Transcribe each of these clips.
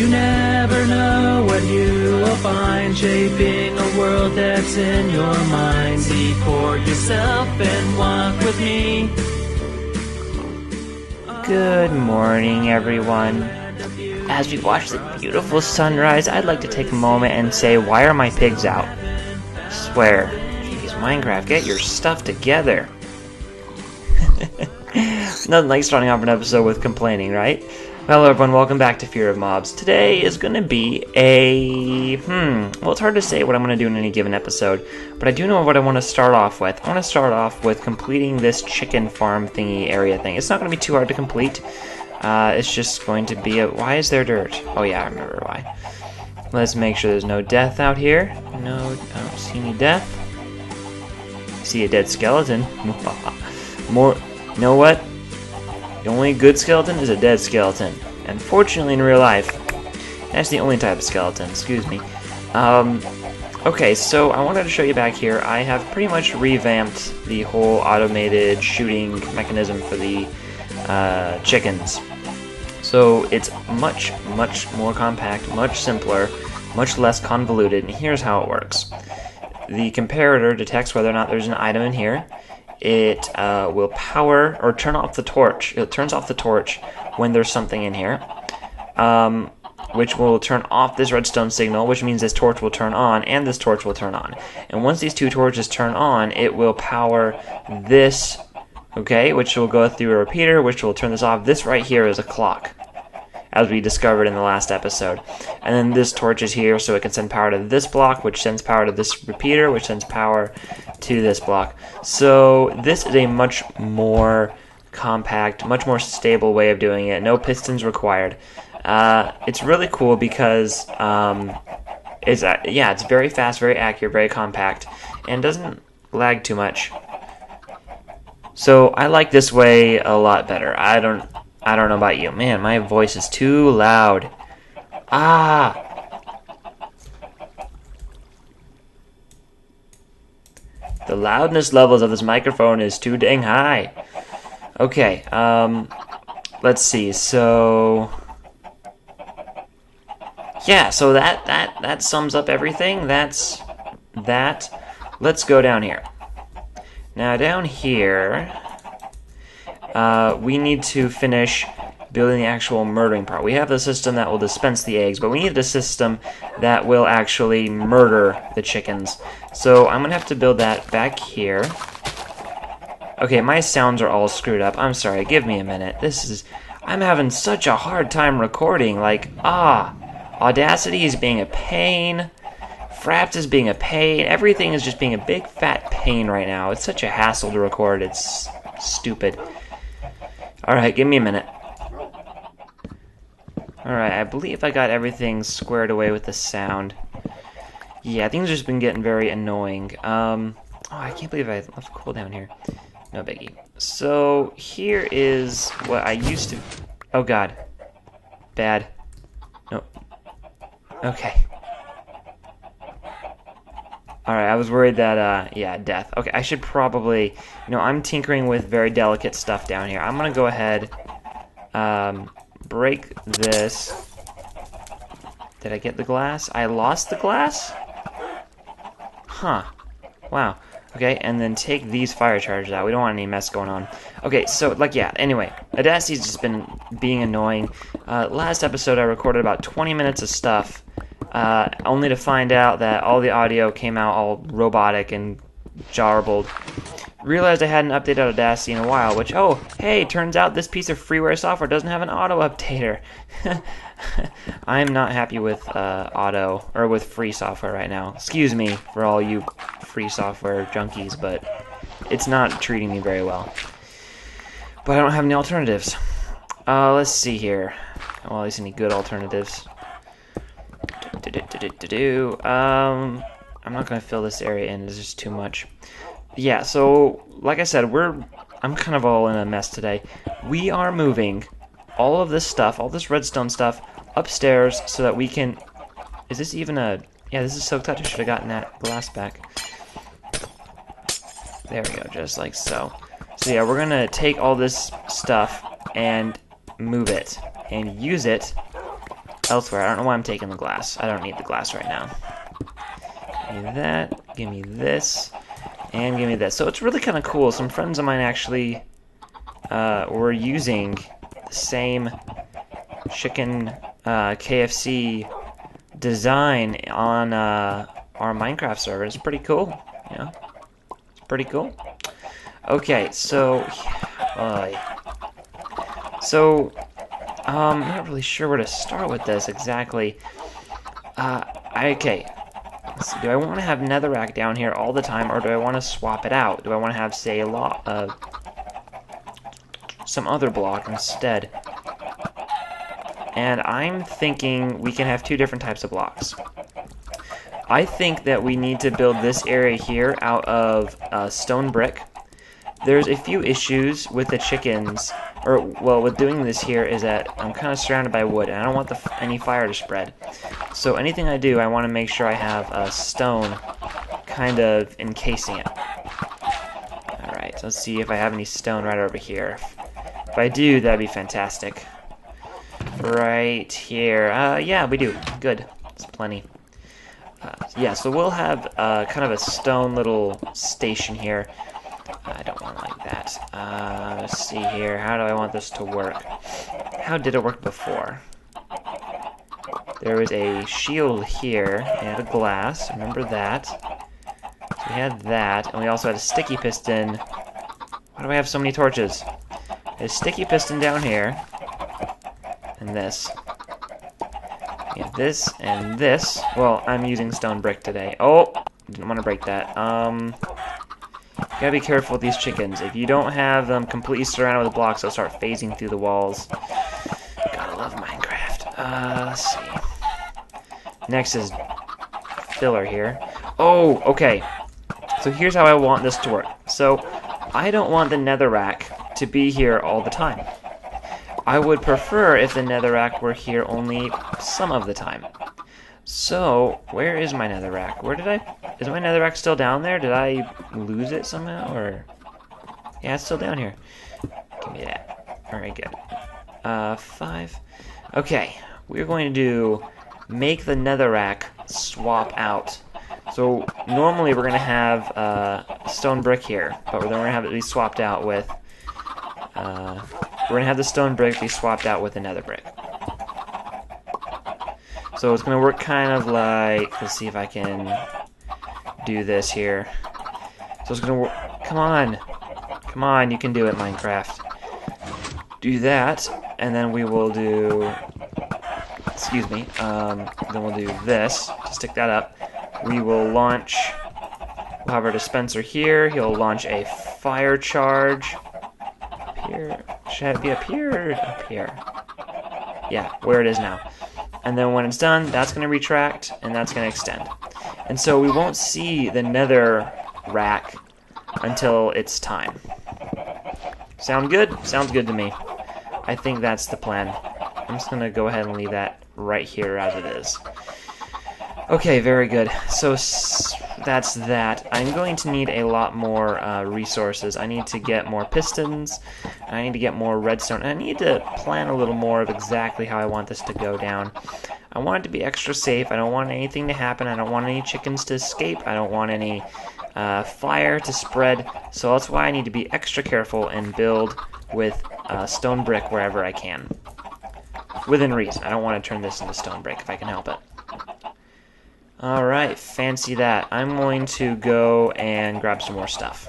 You never know what you will find, shaping a world that's in your mind. See for yourself and walk with me. Good morning, everyone. As we watch the beautiful sunrise, I'd like to take a moment and say, why are my pigs out? Swear. Jeez, Minecraft, get your stuff together. Nothing like starting off an episode with complaining, right? Hello everyone, welcome back to Fear of Mobs. Today is going to be well, it's hard to say what I'm going to do in any given episode, but I do know what I want to start off with. I want to start off with completing this chicken farm thingy area thing. It's not going to be too hard to complete. It's just going to be why is there dirt? Oh yeah, I remember why. Let's make sure there's no death out here. No, I don't see any death. I see a dead skeleton. You know what? The only good skeleton is a dead skeleton. And fortunately in real life, that's the only type of skeleton, excuse me. Okay, so I wanted to show you back here, I have pretty much revamped the whole automated shooting mechanism for the chickens. So it's much more compact, much simpler, much less convoluted, and here's how it works. The comparator detects whether or not there's an item in here. It will power or turn off the torch. It turns off the torch when there's something in here, which will turn off this redstone signal, which means this torch will turn on, and this torch will turn on. And once these two torches turn on, it will power this, okay, which will go through a repeater, which will turn this off. This right here is a clock, as we discovered in the last episode. And then this torch is here, so it can send power to this block, which sends power to this repeater, which sends power to this block. So this is a much more compact, much more stable way of doing it. No pistons required. It's really cool because it's very fast, very accurate, very compact, and doesn't lag too much. So I like this way a lot better. I don't know about you. Man, my voice is too loud. The loudness levels of this microphone is too dang high. Okay, let's see. So yeah, so that sums up everything. That's that. Let's go down here. Now down here, we need to finish building the actual murdering part. We have the system that will dispense the eggs, but we need a system that will actually murder the chickens. So I'm going to have to build that back here. Okay, my sounds are all screwed up. I'm sorry, give me a minute. I'm having such a hard time recording. Audacity is being a pain. Fraps is being a pain. Everything is just being a big fat pain right now. It's such a hassle to record. It's stupid. Alright, give me a minute. Alright, I believe I got everything squared away with the sound. Yeah, things have just been getting very annoying. I can't believe I left cooldown here. No biggie. So, here is what I used to... Oh god. Bad. Nope. Okay. Alright, I was worried that, death. Okay, I should probably... I'm tinkering with very delicate stuff down here. I'm gonna go ahead, break this. Did I get the glass? I lost the glass? Huh. Wow. Okay, and then take these fire charges out. We don't want any mess going on. Okay, so, anyway. Audacity's just been being annoying. Last episode I recorded about 20 minutes of stuff, only to find out that all the audio came out all robotic and jarbled. Realized I hadn't updated Audacity in a while, which, turns out this piece of freeware software doesn't have an auto-updater. I'm not happy with with free software right now. Excuse me for all you free software junkies, but it's not treating me very well. But I don't have any alternatives. Let's see here. Well, at least any good alternatives. I'm not going to fill this area in. It's just too much. Yeah, so, like I said, I'm kind of all in a mess today. We are moving all of this stuff, all this redstone stuff, upstairs so that we can... Is this even a... Yeah, this is so touch. I should have gotten that glass back. There we go, just like so. So yeah, we're going to take all this stuff and move it and use it elsewhere. I don't know why I'm taking the glass. I don't need the glass right now. Give me that. Give me this. And give me this. So it's really kind of cool. Some friends of mine actually were using the same chicken KFC design on our Minecraft server. It's pretty cool. Yeah, it's pretty cool. Okay, so I'm not really sure where to start with this exactly. Okay. Let's see, do I want to have netherrack down here all the time, or do I want to swap it out? Do I want to have, say, some other block instead? And I'm thinking we can have two different types of blocks. I think that we need to build this area here out of stone brick. There's a few issues with the chickens, or, well, with doing this here is that I'm kind of surrounded by wood, and I don't want any fire to spread. So anything I do, I want to make sure I have a stone kind of encasing it. Alright, so let's see if I have any stone right over here. If I do, that'd be fantastic. Right here. Yeah, we do. Good. That's plenty. Yeah, so we'll have kind of a stone little station here. I don't want it like that. Let's see here. How do I want this to work? How did it work before? There was a shield here and a glass. Remember that. So we had that, and we also had a sticky piston. Why do I have so many torches? A sticky piston down here. And this. Yeah, this and this. Well, I'm using stone brick today. Oh! Didn't want to break that. Gotta be careful with these chickens. If you don't have them completely surrounded with blocks, they'll start phasing through the walls. Gotta love Minecraft. Let's see. Next is filler here. Oh, okay. So here's how I want this to work. So I don't want the netherrack to be here all the time. I would prefer if the netherrack were here only some of the time. So, where is my netherrack? Is my netherrack still down there? Did I lose it somehow, or? Yeah, it's still down here. Give me that. Alright, good. 5. Okay, we're going to make the netherrack swap out. So, normally we're going to have stone brick here, but then we're going to have it be swapped out with, we're going to have the stone brick be swapped out with the nether brick. So it's going to work kind of like, let's see if I can do this here. So it's going to work, come on, you can do it, Minecraft. Do that, and then we will do, excuse me, then we'll do this, to stick that up. We will launch, we'll have our dispenser here, he'll launch a fire charge. Up here, should it be up here or up here? Yeah, where it is now. And then when it's done, that's going to retract, and that's going to extend. And so we won't see the nether rack until it's time. Sound good? Sounds good to me. I think that's the plan. I'm just going to go ahead and leave that right here as it is. Okay, very good. So that's that. I'm going to need a lot more resources. I need to get more pistons. I need to get more redstone. And I need to plan a little more of exactly how I want this to go down. I want it to be extra safe. I don't want anything to happen. I don't want any chickens to escape. I don't want any fire to spread. So that's why I need to be extra careful and build with stone brick wherever I can. Within reason. I don't want to turn this into stone brick if I can help it. Alright, fancy that. I'm going to go and grab some more stuff.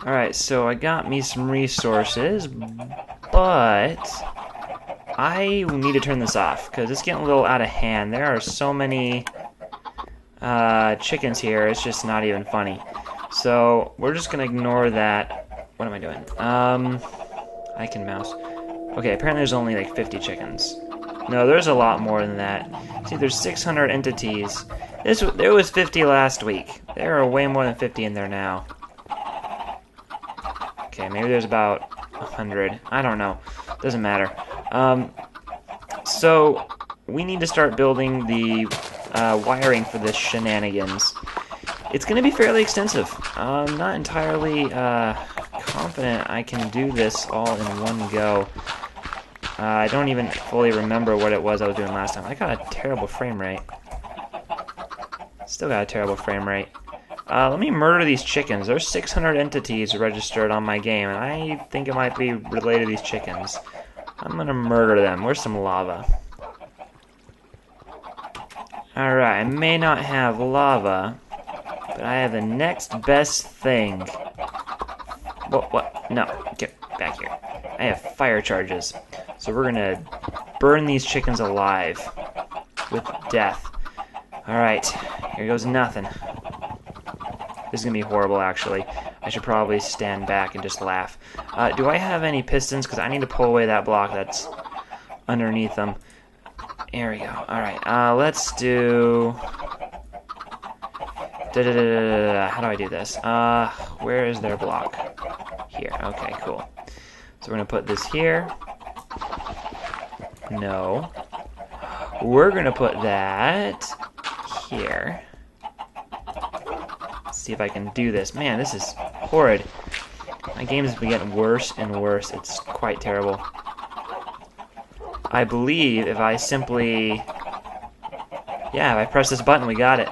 Alright, so I got me some resources, but I need to turn this off, because it's getting a little out of hand. There are so many chickens here, it's just not even funny. So, we're just going to ignore that. What am I doing? I can mouse. Okay, apparently there's only like 50 chickens. No, there's a lot more than that. See, there's 600 entities. There was 50 last week. There are way more than 50 in there now. Okay, maybe there's about 100. I don't know. Doesn't matter. So, we need to start building the wiring for this shenanigans. It's going to be fairly extensive. I'm not entirely confident I can do this all in one go. I don't even fully remember what it was I was doing last time. I got a terrible frame rate. Still got a terrible frame rate. Let me murder these chickens. There's 600 entities registered on my game, and I think it might be related to these chickens. I'm gonna murder them. Where's some lava? Alright, I may not have lava, but I have the next best thing. What? No, get back here. I have fire charges. So we're gonna burn these chickens alive with death. Alright, here goes nothing. This is gonna be horrible, actually. I should probably stand back and just laugh. Do I have any pistons? Because I need to pull away that block that's underneath them. There we go. Alright, let's do... How do I do this? Where is their block? Here. Okay, cool. So we're gonna put this here. No. We're gonna put that here. Let's see if I can do this. Man, this is horrid. My game has been getting worse and worse. It's quite terrible. I believe if I simply... Yeah, if I press this button, we got it.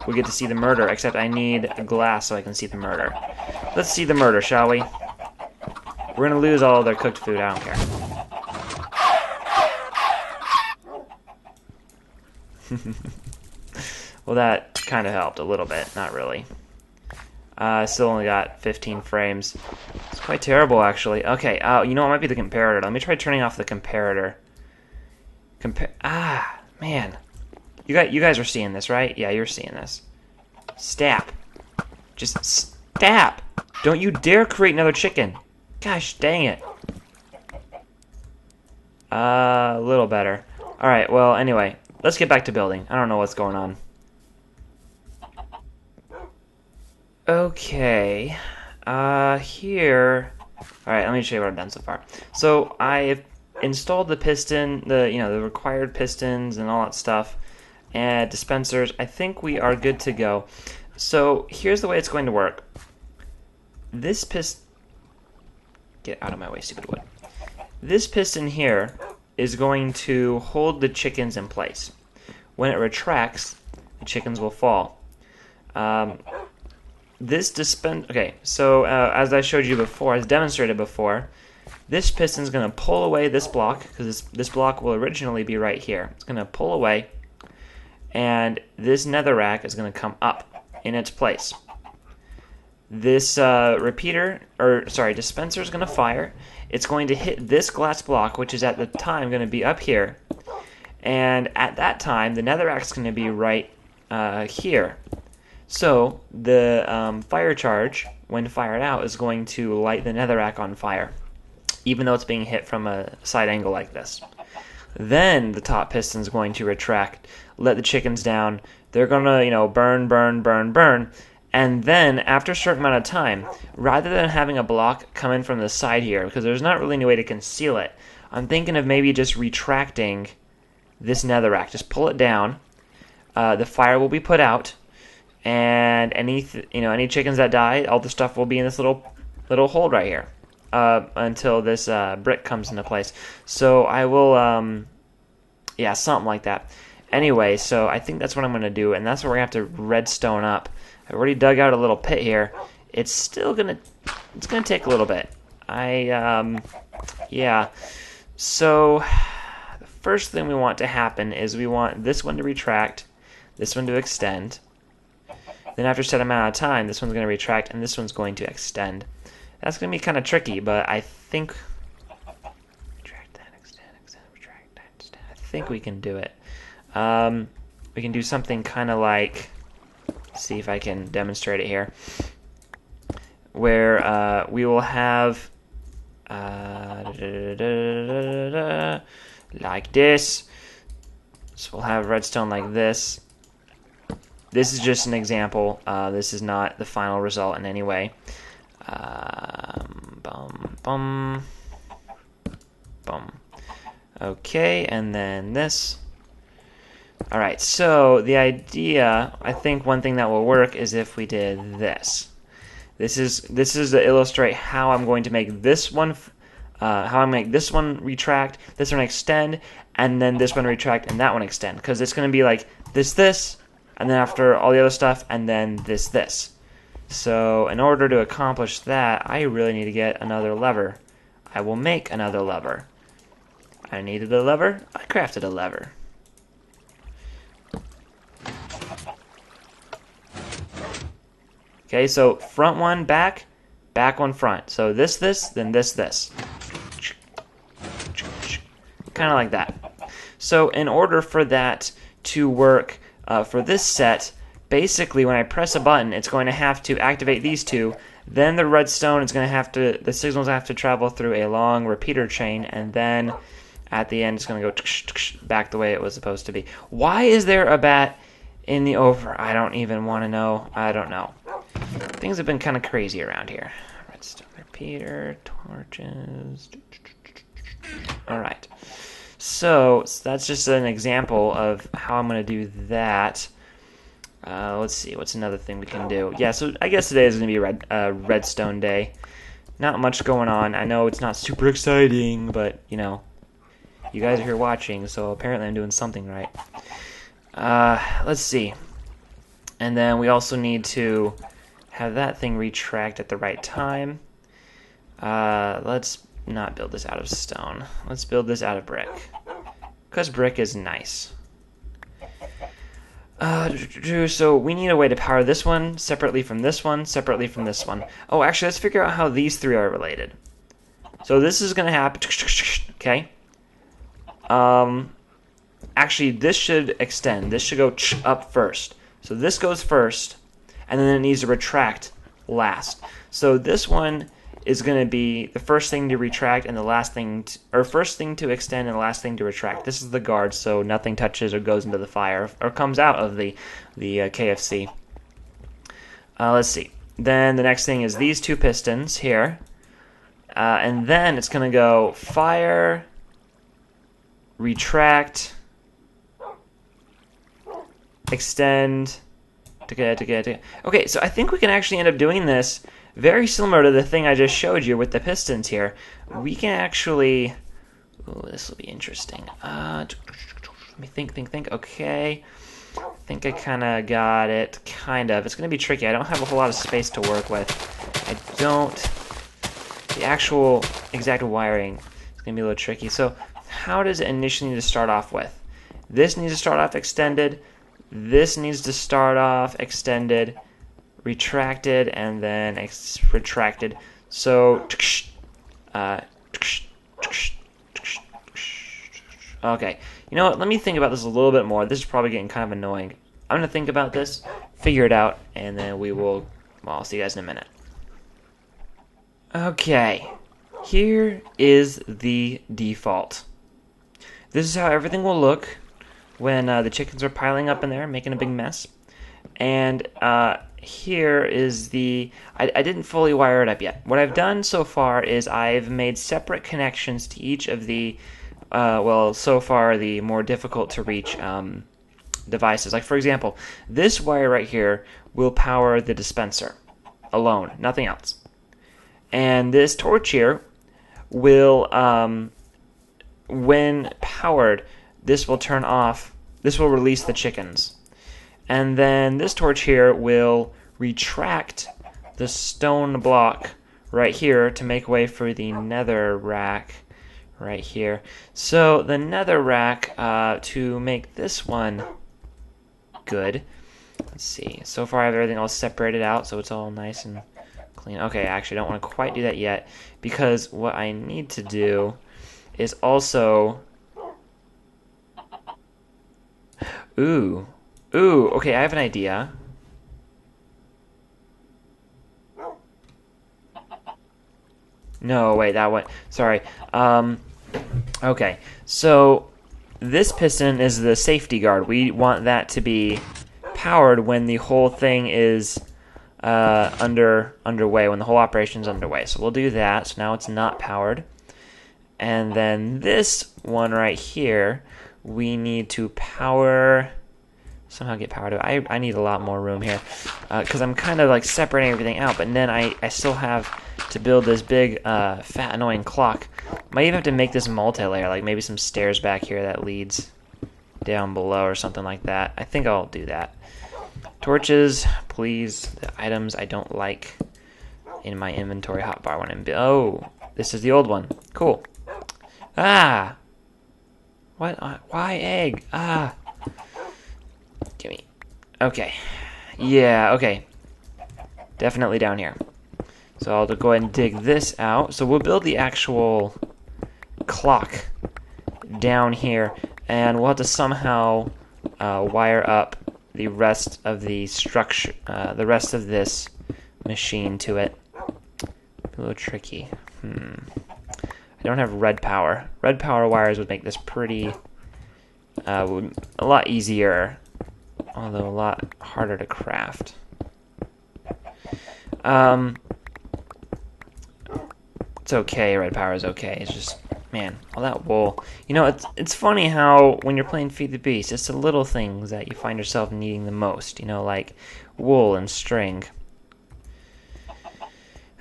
We get to see the murder, except I need a glass so I can see the murder. Let's see the murder, shall we? We're gonna lose all of their cooked food, I don't care. Well, that kind of helped a little bit, not really. Still only got 15 frames. It's quite terrible, actually. Okay, you know, it might be the comparator. Let me try turning off the comparator. Man. You guys are seeing this, right? Yeah, you're seeing this. Stap. Just stap. Don't you dare create another chicken. Gosh, dang it. A little better. Alright, well, anyway. Let's get back to building. I don't know what's going on. Okay. Here... Alright, let me show you what I've done so far. So, I've installed the piston, the required pistons and all that stuff, and dispensers. I think we are good to go. So, here's the way it's going to work. This piston... Get out of my way, stupid wood. This piston here is going to hold the chickens in place. When it retracts, the chickens will fall. Okay, so as I showed you before, as demonstrated before, this piston is going to pull away this block, because this block will originally be right here. It's going to pull away, and this netherrack is going to come up in its place. This dispenser is going to fire. It's going to hit this glass block, which is at the time going to be up here. And at that time, the netherrack is going to be right here. So the fire charge, when fired out, is going to light the netherrack on fire, even though it's being hit from a side angle like this. Then the top piston is going to retract, let the chickens down. They're going to, burn, burn, burn, burn. And then, after a certain amount of time, rather than having a block come in from the side here, because there's not really any way to conceal it, I'm thinking of maybe just retracting this netherrack. Just pull it down. The fire will be put out, and any chickens that die, all the stuff will be in this little hole right here until this brick comes into place. So I will, yeah, something like that. Anyway, so I think that's what I'm going to do, and that's what we're going to have to redstone up. I've already dug out a little pit here. It's still gonna take a little bit. Yeah. So the first thing we want to happen is we want this one to retract, this one to extend. Then after a set amount of time, this one's going to retract and this one's going to extend. That's going to be kind of tricky, but I think retract that, extend, retract that, extend. I think we can do it. We can do something kind of like, see if I can demonstrate it here, where we will have like this. So we'll have redstone like this. This is just an example. This is not the final result in any way. Okay, and then this. Alright, so the idea, I think one thing that will work is if we did this. This is to illustrate how I'm going to make this one how I make this one retract, this one extend, and then this one retract, and that one extend. Because it's going to be like this, and then after all the other stuff, and then this. So in order to accomplish that, I really need to get another lever. I will make another lever. I needed a lever. I crafted a lever. Okay, so front one, back one, front. So this, then this. Kind of like that. So in order for that to work for this set, basically when I press a button, it's going to have to activate these two. Then the redstone is going to have to, the signals have to travel through a long repeater chain, and then at the end it's going to go back the way it was supposed to be. Why is there a bat in the over? I don't even want to know. I don't know. Things have been kind of crazy around here. Redstone repeater, torches. Alright. So that's just an example of how I'm going to do that. Let's see, what's another thing we can do? Yeah, so I guess today is going to be Redstone Day. Not much going on. I know it's not super exciting, but, you know, you guys are here watching, so apparently I'm doing something right. Let's see. And then we also need to have that thing retract at the right time. Let's not build this out of stone. Let's build this out of brick. Because brick is nice. So we need a way to power this one separately from this one, separately from this one. Oh, actually, let's figure out how these three are related. So this is going to happen. Okay. Actually, this should extend. This should go up first. So this goes first, and then it needs to retract last. So this one is going to be the first thing to retract and the last thing, or first thing to extend and the last thing to retract. This is the guard, so nothing touches or goes into the fire or comes out of the KFC. Let's see. Then the next thing is these two pistons here, and then it's going to go fire, retract, extend. Okay, so I think we can actually end up doing this very similar to the thing I just showed you with the pistons here. We can actually... Ooh, this will be interesting. Let me think. Okay. I think I kind of got it. Kind of. It's going to be tricky. I don't have a whole lot of space to work with. I don't... The actual exact wiring is going to be a little tricky. So how does it initially need to start off with? This needs to start off extended. This needs to start off extended, retracted, and then retracted. So, okay. You know what? Let me think about this a little bit more. This is probably getting kind of annoying. I'm going to think about this, figure it out, and then well, I'll see you guys in a minute. Okay. Here is the default. This is how everything will look when the chickens are piling up in there, making a big mess. And here is the... I didn't fully wire it up yet. What I've done so far is I've made separate connections to each of the, well, so far the more difficult to reach devices. Like, for example, this wire right here will power the dispenser alone, nothing else. And this torch here will, when powered, this will turn off. This will release the chickens. And then this torch here will retract the stone block right here to make way for the nether rack right here. So the nether rack, to make this one good, let's see. So far I have everything all separated out, so it's all nice and clean. Okay, actually I don't want to quite do that yet, because what I need to do is also... Ooh, okay, I have an idea. No, wait, that one, sorry. Okay, so this piston is the safety guard. We want that to be powered when the whole thing is underway, when the whole operation is underway. So we'll do that. So now it's not powered. And then this one right here, we need to power somehow get power to it. I need a lot more room here because I'm kind of like separating everything out, but then I still have to build this big fat annoying clock. Might even have to make this multi-layer, like maybe some stairs back here that leads down below or something like that. I think I'll do that. Torches, please. The items I don't like in my inventory hotbar when I'm... Oh, this is the old one. Cool. Ah! What? Why egg? Ah! Gimme. Okay. Yeah, okay. Definitely down here. So I'll go ahead and dig this out. So we'll build the actual clock down here, and we'll have to somehow wire up the rest of the structure, the rest of this machine to it. A little tricky. I don't have red power. Red power wires would make this pretty, a lot easier, although a lot harder to craft. It's okay, red power is okay. It's just, man, all that wool. You know, it's funny how when you're playing Feed the Beast, it's the little things that you find yourself needing the most. You know, like wool and string.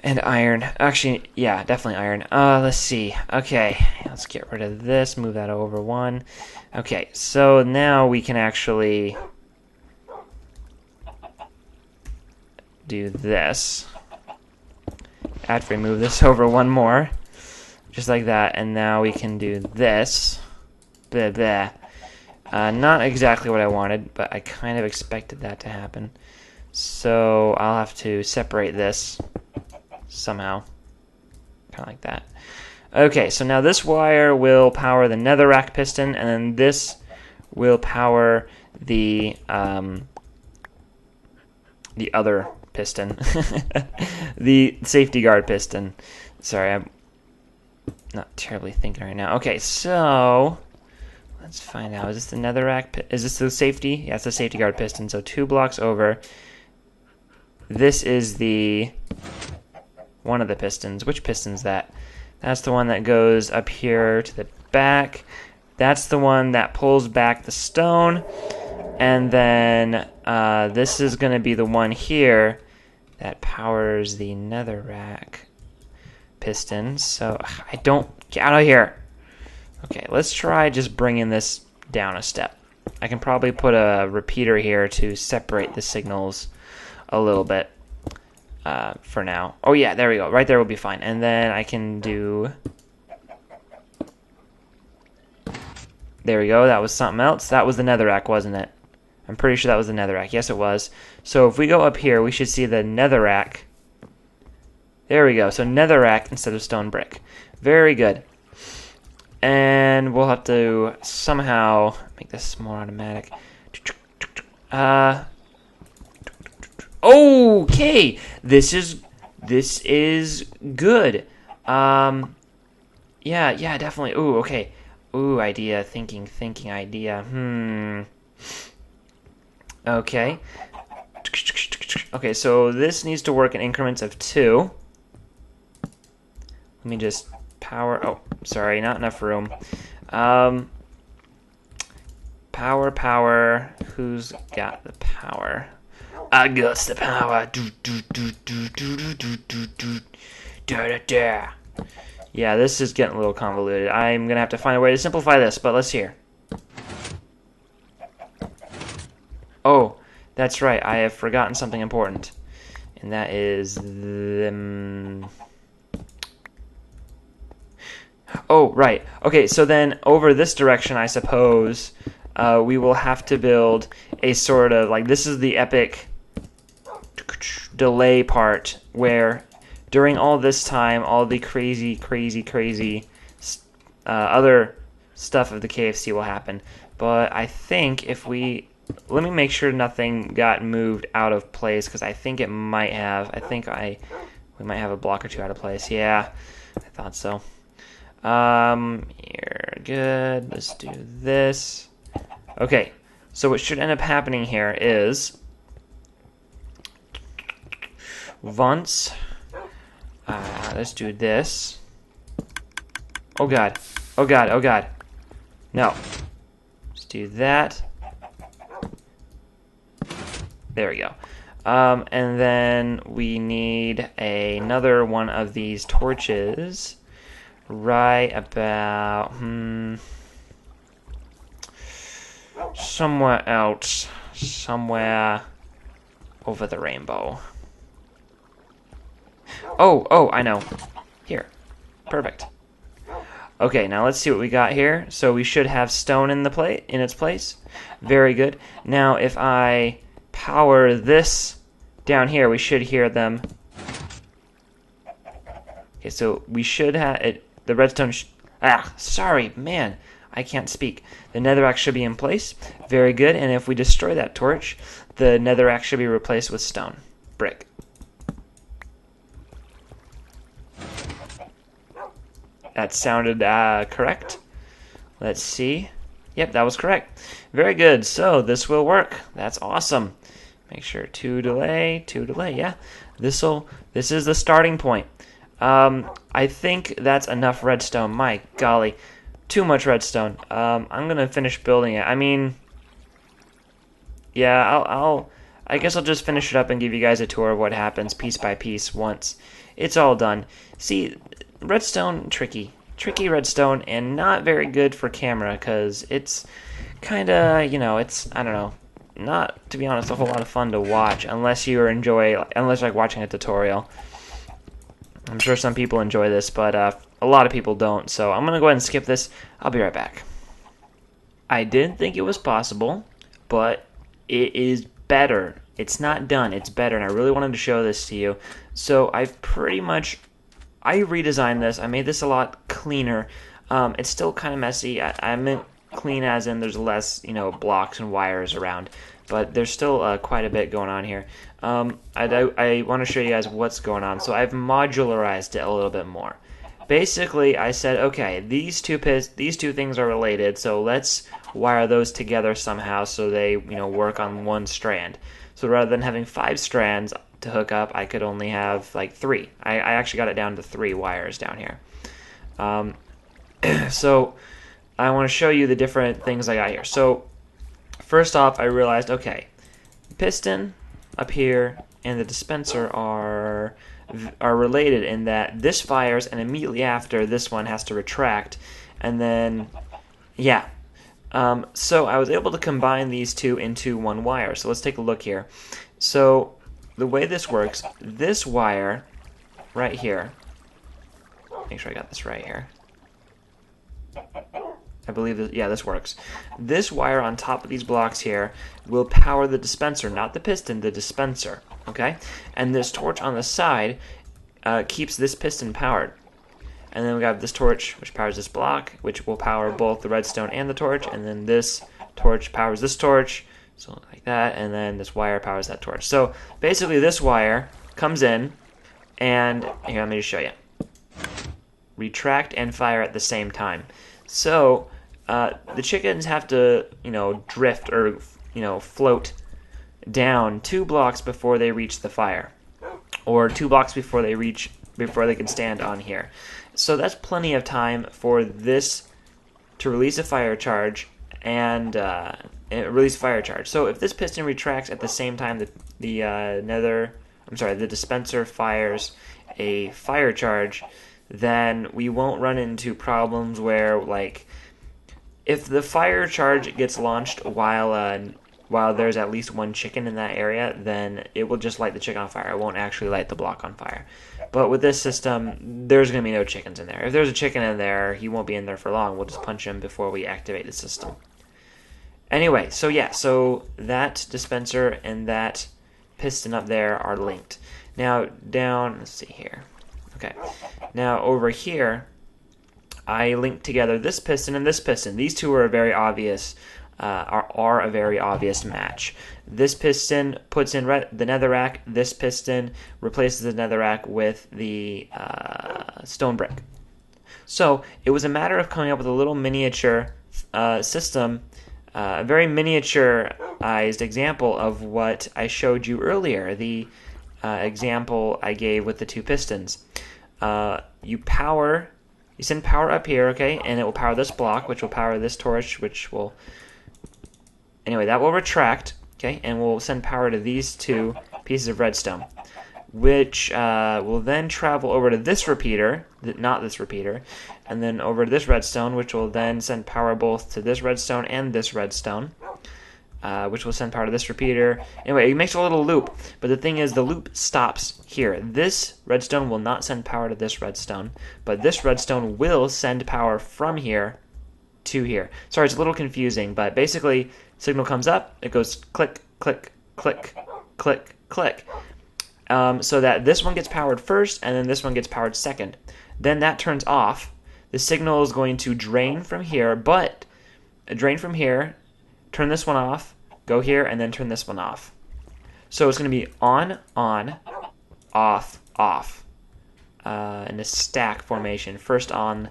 And iron. Actually, yeah, definitely iron. Let's see. Okay, let's get rid of this. Move that over one. Okay, so now we can actually do this. After we move this over one more, just like that, and now we can do this. Blah, blah. Not exactly what I wanted, but I kind of expected that to happen. So I'll have to separate this somehow, kind of like that. Okay, so now this wire will power the netherrack piston, and then this will power the other piston, the safety guard piston. Sorry, I'm not terribly thinking right now. Okay, so let's find out. Is this the netherrack? Is this the safety? Yeah, it's the safety guard piston. So 2 blocks over. This is the one of the pistons. Which piston's that? That's the one that goes up here to the back. That's the one that pulls back the stone. And then this is going to be the one here that powers the netherrack piston. So I don't... Get out of here! Okay, let's try just bringing this down a step. I can probably put a repeater here to separate the signals a little bit for now. Oh yeah, there we go. Right there will be fine. And then I can do... There we go. That was something else. That was the netherrack, wasn't it? I'm pretty sure that was the netherrack. Yes, it was. So if we go up here, we should see the netherrack. There we go. So netherrack instead of stone brick. Very good. And we'll have to somehow make this more automatic. Okay, this is good. Yeah, definitely. Ooh, okay. Ooh, idea, thinking idea. Okay. Okay, so this needs to work in increments of 2. Let me just power... Oh, sorry, not enough room. Power. Who's got the power? I got the power. Yeah, this is getting a little convoluted. I'm going to have to find a way to simplify this, but let's hear. Oh, that's right. I have forgotten something important. And that is the... Oh, right. Okay, so then over this direction, I suppose, we will have to build a sort of... Like, this is the epic delay part where during all this time, all the crazy other stuff of the KFC will happen. But I think if we... Let me make sure nothing got moved out of place, because I think it might have. We might have a block or two out of place. Yeah, I thought so. Here, good. Let's do this. Okay, so what should end up happening here is once let's do this. Oh god. No. Let's do that. There we go. And then we need another one of these torches right about somewhere else, somewhere over the rainbow. Oh, I know. Here. Perfect. Okay, now let's see what we got here. So we should have stone in its place. Very good. Now if I power this down here, we should hear them. Okay, so we should have it. The redstone. Sorry, man, I can't speak. The netherrack should be in place. Very good. And if we destroy that torch, the netherrack should be replaced with stone brick. That sounded correct. Let's see. Yep, that was correct. Very good. So this will work. That's awesome. Make sure to delay. Yeah, this is the starting point. I think that's enough redstone. My golly, too much redstone. I'm gonna finish building it. I mean, yeah, I guess I'll just finish it up and give you guys a tour of what happens piece by piece once it's all done. See, redstone, tricky redstone, and not very good for camera because it's kind of, it's, I don't know, not, to be honest, a whole lot of fun to watch unless you unless like watching a tutorial. I'm sure some people enjoy this, but a lot of people don't, so I'm going to go ahead and skip this. I'll be right back. I didn't think it was possible, but it is better. It's not done, it's better, and I really wanted to show this to you. So I redesigned this. I made this a lot cleaner. It's still kind of messy. I meant clean as in there's less, blocks and wires around, but there's still quite a bit going on here. I want to show you guys what's going on. So I've modularized it a little bit more. Basically, I said, okay, these two things are related, so let's wire those together somehow so they, work on one strand. So rather than having 5 strands to hook up, I could only have like 3. I actually got it down to 3 wires down here. So I want to show you the different things I got here. So first off, I realized, okay, piston up here and the dispenser are related in that this fires and immediately after this one has to retract, and then so I was able to combine these two into one wire. So let's take a look here. So the way this works, this wire right here, make sure I got this right here. I believe that, yeah, this works. This wire on top of these blocks here will power the dispenser, not the piston, the dispenser, okay? And this torch on the side keeps this piston powered. And then we got this torch, which powers this block, which will power both the redstone and the torch, and then this torch powers this torch, so like that, and then this wire powers that torch. So basically this wire comes in, and here, let me just show you. Retract and fire at the same time. So the chickens have to, drift or, float down 2 blocks before they reach the fire, or 2 blocks before they can stand on here. So that's plenty of time for this to release a fire charge and release fire charge. So if this piston retracts at the same time that the dispenser fires a fire charge, then we won't run into problems where, like, if the fire charge gets launched while there's at least 1 chicken in that area, then it will just light the chicken on fire. It won't actually light the block on fire. But with this system, there's going to be no chickens in there. If there's a chicken in there, he won't be in there for long. We'll just punch him before we activate the system. Anyway, so that dispenser and that piston up there are linked. Now down, let's see here. Okay, now over here, I linked together this piston and this piston. These two are a very obvious are a very obvious match. This piston puts in the netherrack. This piston replaces the netherrack with the stone brick. So it was a matter of coming up with a little miniature system, a very miniaturized example of what I showed you earlier, the example I gave with the 2 pistons. You send power up here, okay, and it will power this block, which will power this torch, which will... Anyway, that will retract, Okay, and we'll send power to these two pieces of redstone, which will then travel over to this repeater, not this repeater, and then over to this redstone, which will then send power both to this redstone and this redstone, which will send power to this repeater. Anyway, it makes a little loop, but the thing is the loop stops here. This redstone will not send power to this redstone, but this redstone will send power from here to here. Sorry, it's a little confusing, but basically, signal comes up, it goes click, click, click, click, click, so that this one gets powered first, and then this one gets powered second. Then that turns off. The signal is going to drain from here, but drain from here, turn this one off, go here, and then turn this one off. So it's going to be on, off, off, in a stack formation. First on,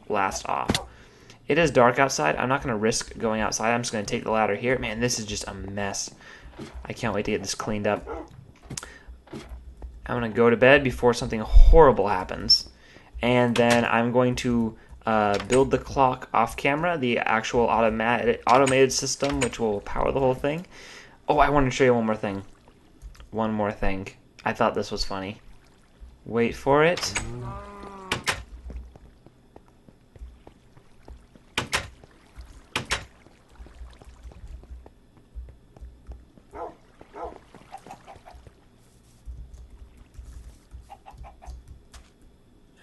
last off. It is dark outside. I'm not going to risk going outside. I'm just going to take the ladder here. Man, this is just a mess. I can't wait to get this cleaned up. I'm going to go to bed before something horrible happens. And then I'm going to build the clock off camera, the actual automated system, which will power the whole thing. Oh, I want to show you one more thing. One more thing. I thought this was funny. Wait for it.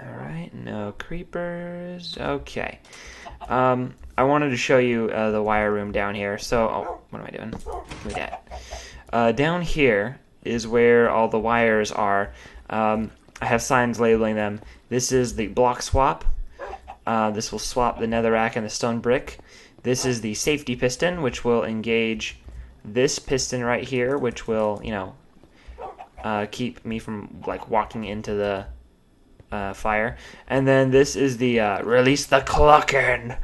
Alright, no creepers. Okay. I wanted to show you the wire room down here. So, oh, what am I doing? Give me that. Down here is where all the wires are. I have signs labeling them. This is the block swap. This will swap the netherrack and the stone brick. This is the safety piston, which will engage this piston right here, which will, you know, keep me from like walking into the fire. And then this is the release the clucking.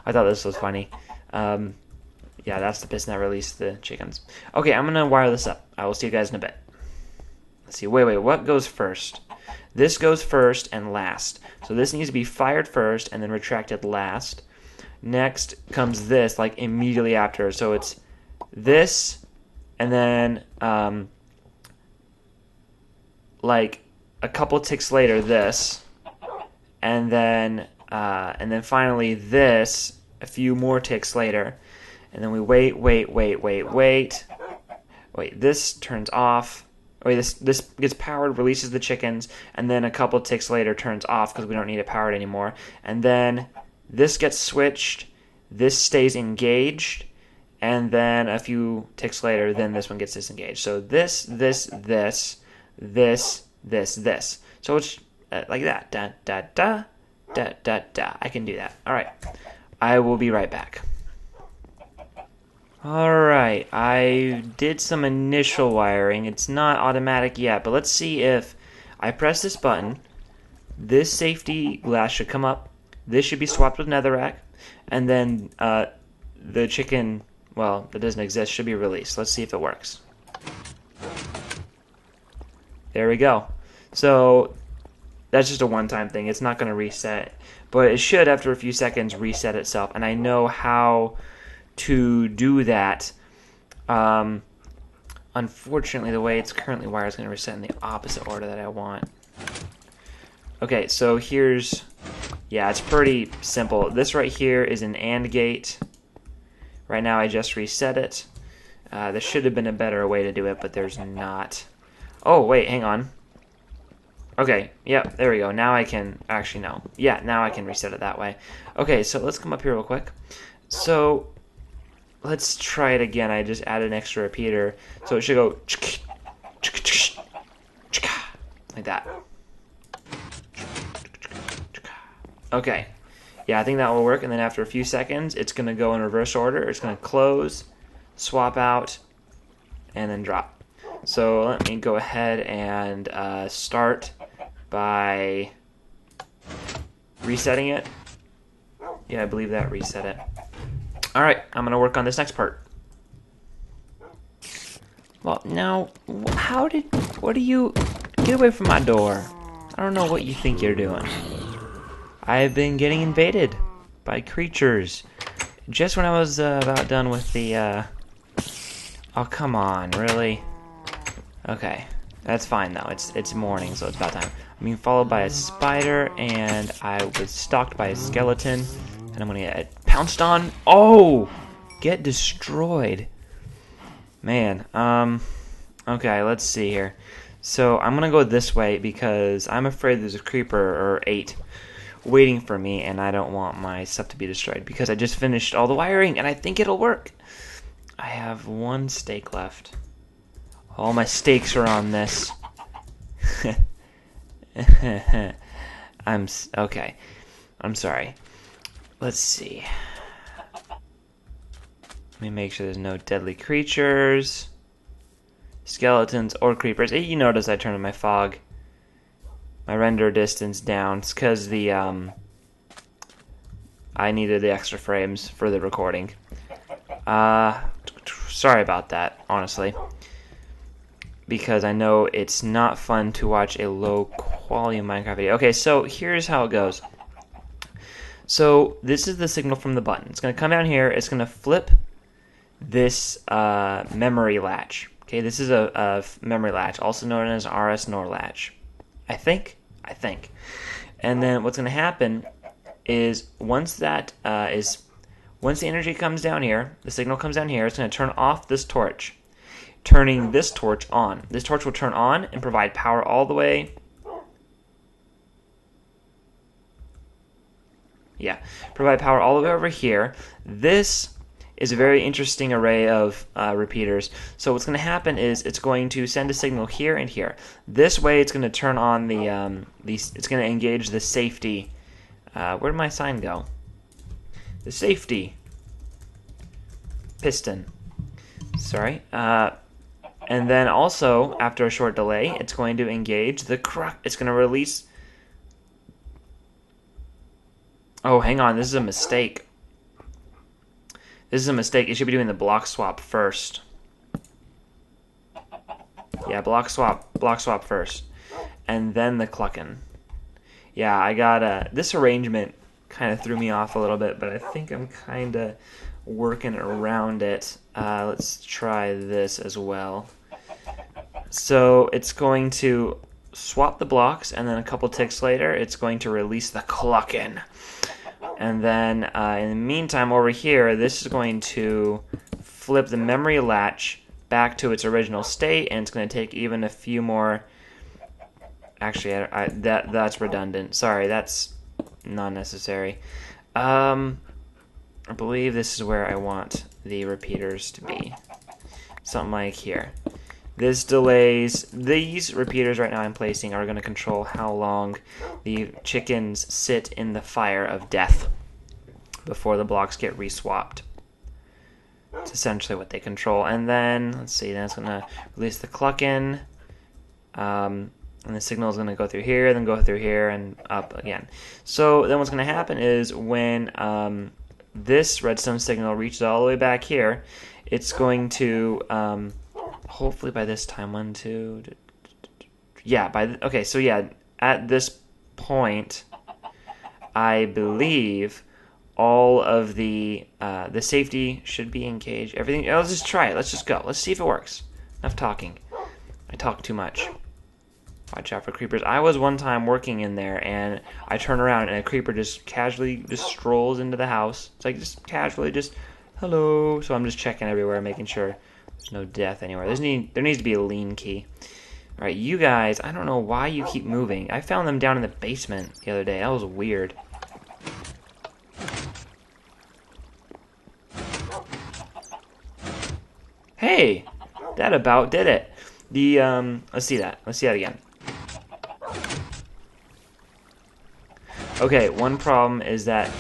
I thought this was funny. Yeah, that's the piston that released the chickens. Okay, I'm gonna wire this up. I will see you guys in a bit. Let's see. Wait. What goes first? This goes first and last. So this needs to be fired first and then retracted last. Next comes this, like immediately after. So it's this, and then like a couple ticks later this, and then finally this a few more ticks later, and then we wait. This turns off. Wait, this gets powered, releases the chickens, and then a couple ticks later turns off because we don't need it powered anymore. And then this gets switched, this stays engaged, and then a few ticks later, then this one gets disengaged. So this. So it's like that. Da da da da da da. I can do that. All right. I will be right back. All right. I did some initial wiring. It's not automatic yet, but let's see if I press this button. This safety glass should come up. This should be swapped with netherrack, and then the chicken, well, that doesn't exist, should be released. Let's see if it works. There we go. So that's just a one-time thing. It's not going to reset, but it should, after a few seconds, reset itself. And I know how to do that. Unfortunately, the way it's currently wired is going to reset in the opposite order that I want. Okay, so here's, yeah, it's pretty simple. This right here is an AND gate. Right now I just reset it. There should have been a better way to do it, but there's not. Oh, wait, hang on. Okay, yep, there we go. Now I can, actually, no. Yeah, now I can reset it that way. Okay, so let's come up here real quick. So, let's try it again. I just added an extra repeater. So it should go like that. Okay. Yeah, I think that will work. And then after a few seconds, it's going to go in reverse order. It's going to close, swap out, and then drop. So let me go ahead and start by resetting it. Yeah, I believe that reset it. All right, I'm going to work on this next part. Well, now, what do you, get away from my door. I don't know what you think you're doing. I've been getting invaded by creatures. Just when I was about done with the Oh, come on, really? Okay, that's fine though. It's morning, so it's about time. I'm being followed by a spider, and I was stalked by a skeleton, and I'm gonna get pounced on. Oh! Get destroyed. Man, okay, let's see here. So I'm gonna go this way because I'm afraid there's a creeper or 8 waiting for me, and I don't want my stuff to be destroyed because I just finished all the wiring, and I think it'll work. I have 1 steak left. All my steaks are on this. Okay. I'm sorry. Let's see. Let me make sure there's no deadly creatures, skeletons, or creepers. Hey, you notice I turned my fog, my render distance down. It's because the I needed the extra frames for the recording. Sorry about that, honestly, because I know it's not fun to watch a low quality Minecraft video. Okay, so here's how it goes. So this is the signal from the button. It's going to come down here. It's going to flip this memory latch. Okay, this is a memory latch, also known as RS NOR latch. I think. And then what's going to happen is once the energy comes down here, the signal comes down here, it's going to turn off this torch, turning this torch on. This torch will turn on and provide power all the way. Yeah, provide power all the way over here. This is a very interesting array of repeaters. So what's going to happen is it's going to send a signal here and here. This way, it's going to turn on it's going to engage the safety. Where'd my sign go? The safety piston. Sorry. And then also, after a short delay, it's going to engage the it's going to release. Oh, hang on. This is a mistake. This is a mistake. It should be doing the block swap first. Yeah, block swap first. And then the clucking. Yeah, I got this arrangement kind of threw me off a little bit, but I think I'm kind of working around it. Let's try this as well. So it's going to swap the blocks, and then a couple ticks later, it's going to release the clucking. And then in the meantime, over here, this is going to flip the memory latch back to its original state, and it's going to take even a few more. Actually, that's redundant. Sorry, that's not necessary. I believe this is where I want the repeaters to be. Something like here. This delays. These repeaters right now I'm placing are going to control how long the chickens sit in the fire of death before the blocks get reswapped. It's essentially what they control. And then, let's see, then it's going to release the clucking. And the signal is going to go through here, then go through here, and up again. So then what's going to happen is when this redstone signal reaches all the way back here, it's going to, hopefully by this time, okay, so yeah, at this point, I believe all of the safety should be engaged. Everything, let's just try it. Let's just go. Let's see if it works. Enough talking. I talk too much. Watch out for creepers. I was one time working in there, and I turn around, and a creeper just casually just strolls into the house. It's like just casually, just hello. So I'm just checking everywhere, making sure there's no death anywhere. There needs to be a lean key. All right, you guys. I don't know why you keep moving. I found them down in the basement the other day. That was weird. Hey, that about did it. Let's see that. Let's see that again. Okay, one problem is that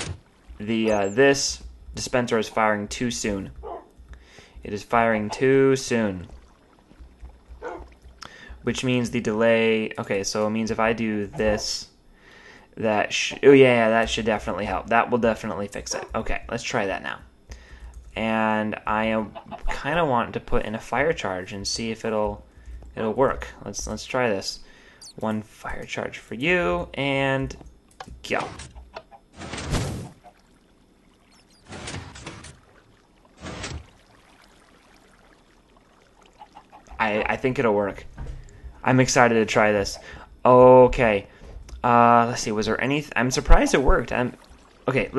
this dispenser is firing too soon. It is firing too soon. Which means the delay... Okay, so it means if I do this, that should definitely help. That will definitely fix it. Okay, let's try that now. And I kind of want to put in a fire charge and see if it'll work. Let's try this. One fire charge for you, and go. I think it'll work. I'm excited to try this. Okay. Let's see. Was there any? I'm surprised it worked. Okay.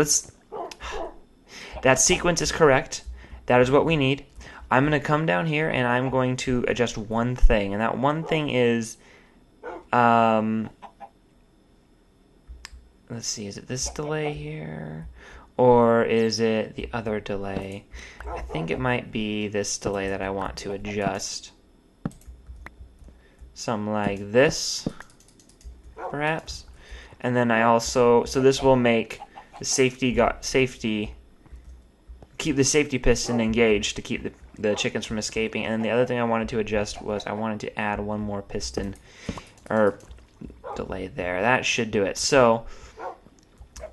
That sequence is correct. That is what we need. I'm going to come down here and I'm going to adjust one thing, and that one thing is, let's see. Is it this delay here, or is it the other delay? I think it might be this delay that I want to adjust. Something like this, perhaps. And then I also, so this will make the keep the safety piston engaged to keep the chickens from escaping. And then the other thing I wanted to adjust was I wanted to add one more piston or delay there. That should do it. So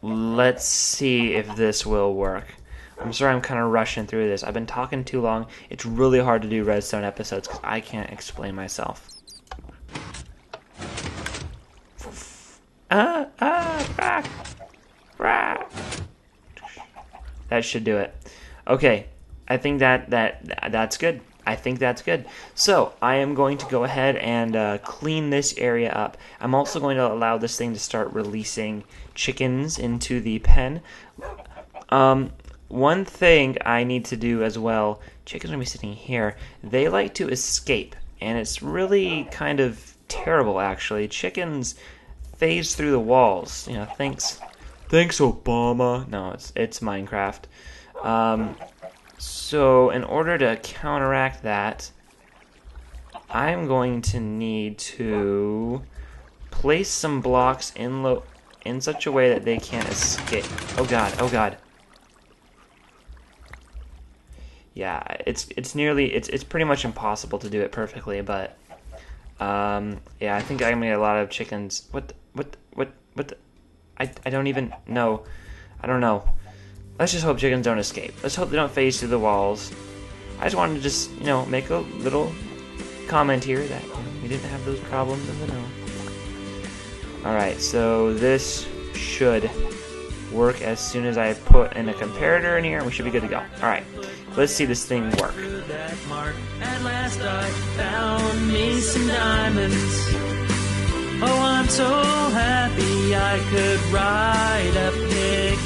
let's see if this will work. I'm sorry I'm kind of rushing through this. I've been talking too long. It's really hard to do Redstone episodes because I can't explain myself. That should do it. Okay, I think that's good. I think that's good. So I am going to go ahead and clean this area up. I'm also going to allow this thing to start releasing chickens into the pen. One thing I need to do as well, chickens are going to be sitting here. They like to escape, and it's really kind of terrible, actually. Chickens phase through the walls. You know, thanks Obama. No, it's Minecraft. So in order to counteract that, I'm going to need to place some blocks in such a way that they can't escape. Oh god. Yeah, it's pretty much impossible to do it perfectly, but yeah, I think I'm gonna get a lot of chickens. What the, I don't even know. I don't know. Let's just hope chickens don't escape. Let's hope they don't phase through the walls. I just wanted to just, make a little comment here that we didn't have those problems in the know. Alright, so this should work as soon as I put in a comparator in here, and we should be good to go. Alright, let's see this thing work. At last I found me some diamonds. Oh, I'm so happy I could ride a pig.